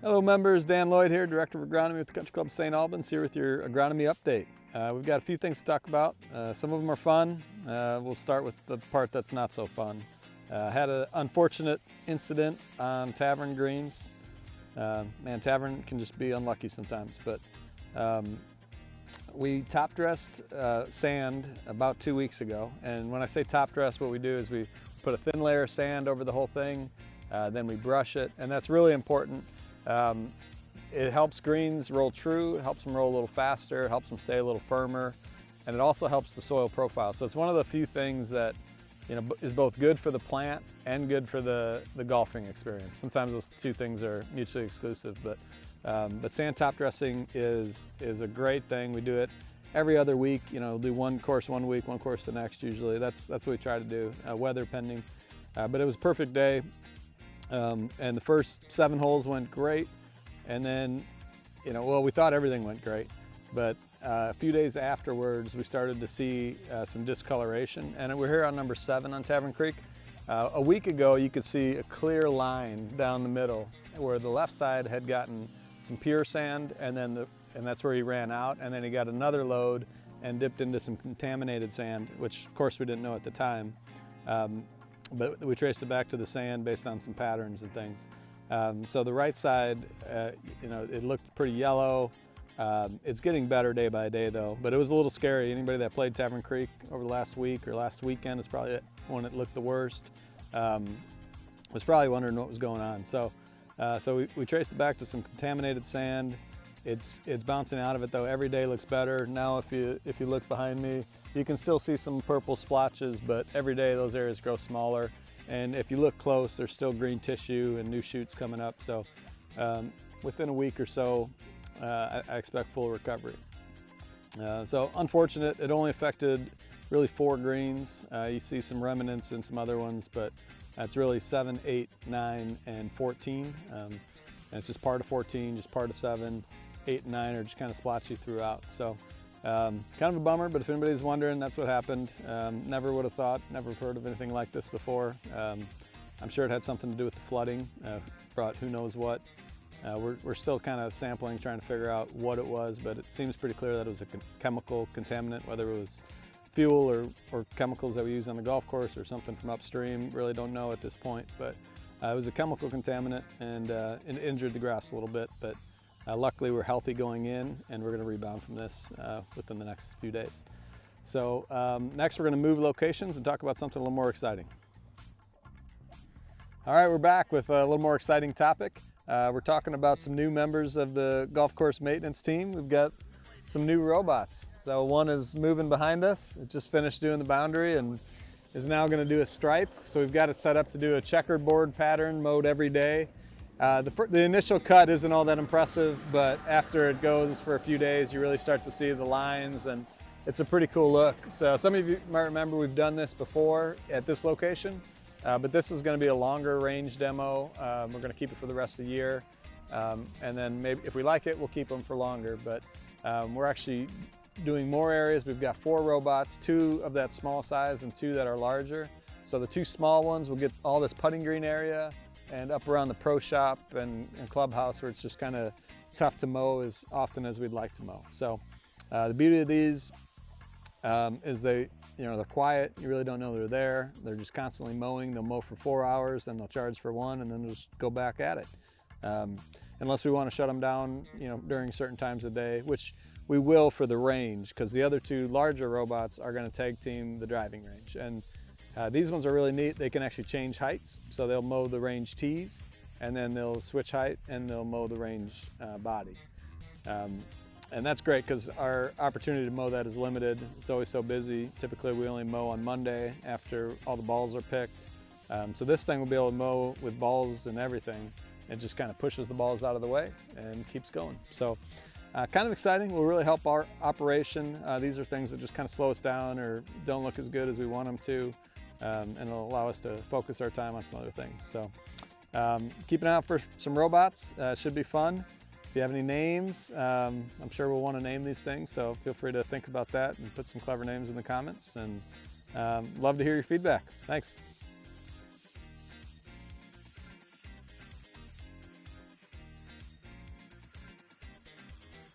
Hello members, Dan Lloyd here, Director of Agronomy with the Country Club of St. Albans, here with your agronomy update. We've got a few things to talk about. Some of them are fun. We'll start with the part that's not so fun. Had an unfortunate incident on Tavern greens. Man, Tavern can just be unlucky sometimes, but we top dressed sand about 2 weeks ago. And when I say top dress, what we do is we put a thin layer of sand over the whole thing, then we brush it, and that's really important. It helps greens roll true, it helps them roll a little faster, it helps them stay a little firmer, and it also helps the soil profile. So it's one of the few things that is both good for the plant and good for the golfing experience. Sometimes those two things are mutually exclusive, but sand top dressing is a great thing. We do it every other week. We'll do one course one week, one course the next usually. That's what we try to do, weather pending. But it was a perfect day. And the first 7 holes went great, and then, well, we thought everything went great, but a few days afterwards we started to see some discoloration, and we're here on number 7 on Tavern Creek. A week ago you could see a clear line down the middle where the left side had gotten some pure sand, and that's where he ran out, and then he got another load and dipped into some contaminated sand, which of course we didn't know at the time. But we traced it back to the sand based on some patterns and things. So the right side, it looked pretty yellow. It's getting better day by day though, but it was a little scary. Anybody that played Tavern Creek over the last week or last weekend is probably when it looked the worst. Was probably wondering what was going on. So we traced it back to some contaminated sand. It's bouncing out of it though. Every day looks better. Now if you look behind me, you can still see some purple splotches, but every day those areas grow smaller. And if you look close, there's still green tissue and new shoots coming up. So within a week or so, I expect full recovery. So unfortunate, it only affected really 4 greens. You see some remnants in some other ones, but it's really 7, 8, 9, and 14. And it's just part of 14, just part of 7, 8, and 9 are just kind of splotchy throughout. So kind of a bummer, but if anybody's wondering, that's what happened. Never would have thought, never heard of anything like this before. I'm sure it had something to do with the flooding, brought who knows what. We're still kind of sampling, trying to figure out what it was, but it seems pretty clear that it was a chemical contaminant, whether it was fuel or chemicals that we use on the golf course or something from upstream. Really don't know at this point, but it was a chemical contaminant, and it injured the grass a little bit, but luckily we're healthy going in, and we're going to rebound from this within the next few days. So next we're going to move locations and talk about something a little more exciting. All right, we're back with a little more exciting topic. We're talking about some new members of the golf course maintenance team. We've got some new robots. So one is moving behind us. It just finished doing the boundary and is now going to do a stripe. So we've got it set up to do a checkerboard pattern mowed every day. The initial cut isn't all that impressive, but after it goes for a few days, you really start to see the lines, and it's a pretty cool look. So some of you might remember we've done this before at this location, but this is going to be a longer range demo. We're going to keep it for the rest of the year, and then maybe if we like it, we'll keep them for longer. But we're actually doing more areas. We've got 4 robots, 2 of that small size and 2 that are larger. So the 2 small ones will get all this putting green area and up around the pro shop and clubhouse, where it's just kind of tough to mow as often as we'd like to mow. So the beauty of these is they're quiet. You really don't know they're there. They're just constantly mowing. They'll mow for 4 hours, then they'll charge for 1, and then just go back at it. Unless we want to shut them down, during certain times of day, which we will for the range, because the other 2 larger robots are going to tag team the driving range. And these ones are really neat. They can actually change heights, so they'll mow the range tees, and then they'll switch height and they'll mow the range body. And that's great because our opportunity to mow that is limited. It's always so busy. Typically we only mow on Monday after all the balls are picked. So this thing will be able to mow with balls and everything. It just kind of pushes the balls out of the way and keeps going. So kind of exciting. Will really help our operation. These are things that just kind of slow us down or don't look as good as we want them to. And it'll allow us to focus our time on some other things. So keep an eye out for some robots. It should be fun. If you have any names, I'm sure we'll want to name these things, so feel free to think about that and put some clever names in the comments, and love to hear your feedback. Thanks.